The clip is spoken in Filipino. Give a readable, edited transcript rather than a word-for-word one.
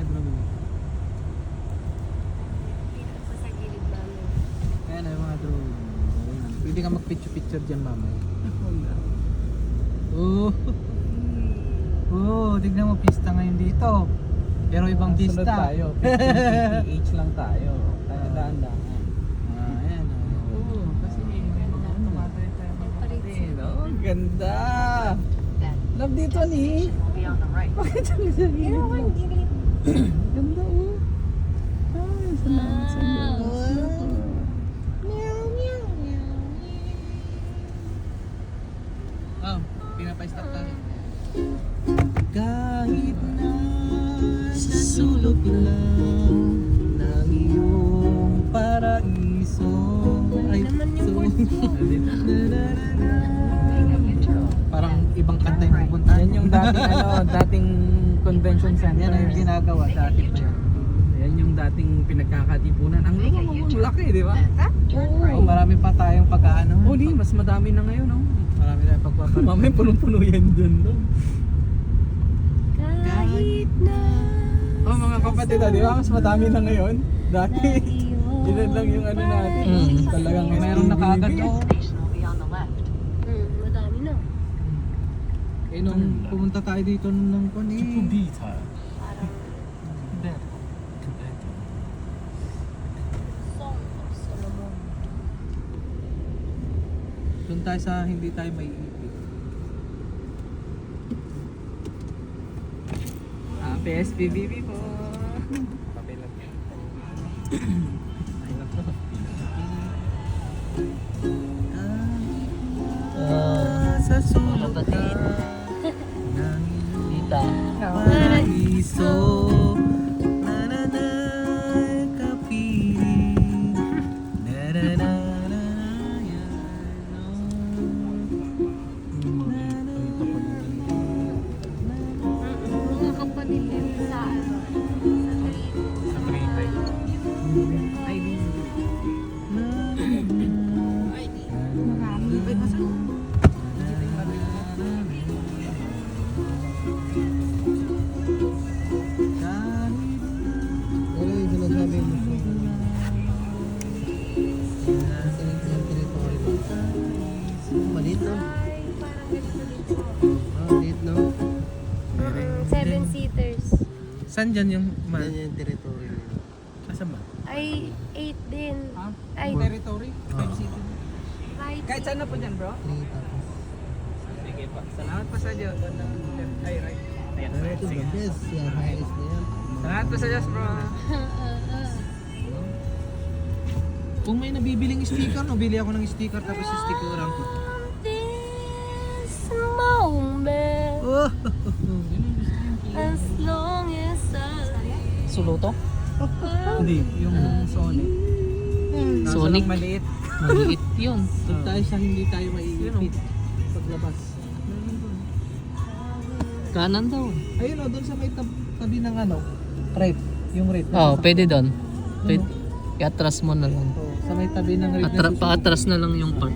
mga drone. Sa gilid ba? Ayan ay mga drone. Ayan. Pwede ka mag-picture-picture dyan mamaya. Oh. Oh, tignan mo pista ngayon dito. Pero ibang Sunod pista. tayo. 50 lang tayo. Kaya daan-daan. Ayan. Oo, kasi may mga tumatay tayo mga kapatid. Oh, ganda. Love dito ni. Bakit ang sabihin mo? Ganda oh. Ay, salamat sa Diyos. Oh, pinapa-stop tayo. Kahit na sa sulok lang ng iyong paraiso. Ay, naman yung words mo. Parang ibang kanta yung pupuntahan. Yan yung dating dating convention center. Yan ang yung ginagawa dati pa yan. Yan yung dating pinagkakatipunan. Ang laki, di ba? Oh, marami pa tayong pag-aano. Oh, di, mas madami na ngayon, no? Marami tayong pagpapanood. Mamaya punong-puno yan dun, no? Kahit na Oh, mga kapatid, di ba? Mas madami na ngayon. Dati, ilan lang yung ano natin. Talagang Mayroong nakaagad oh. madami na. Eh nung pumunta tayo dito nung kuni. Parang Song of Solomon. Doon tayo sa hindi tayo maiipit. PSPBB po. Papilang yan. Sa sulok kapatid. ng Tita. paraiso. Nananay kapiling. Mga kapatid yun sa ano, sa train. Ay, di. Ano yung sinasabi mo? Maliit no? Ay, parang ganito dito. Maliit no? Seven seaters. Saan dyan yung Yan yung teritoryo nila. Asan ba? Ay, 8 din. Ay, Territory? 5 city. right. Kahit saan na po dyan, bro? 3 tapos. Sige pa. Salamat pa sa Diyos. Ay, right. Ayan, right. Ito Sige. the best. Yan, highest na yan. Salamat pa sa Diyos, bro. Kung may nabibiling sticker, no, bili ako ng sticker tapos stickeran ko. This moment, Oh! as long as I Suluto? Hindi, yung Sonic. Kaso Sonic? lang maliit. Maliit yun. Doon tayo sa hindi tayo maiipit. Paglabas. Kanan daw. Ayun o, doon sa may tabi ng ano, rate. Yung rate. Oo, pwede doon. Pwede. I-atras mo na lang. Sa may tabi ng rate. Pa-atras na lang yung part.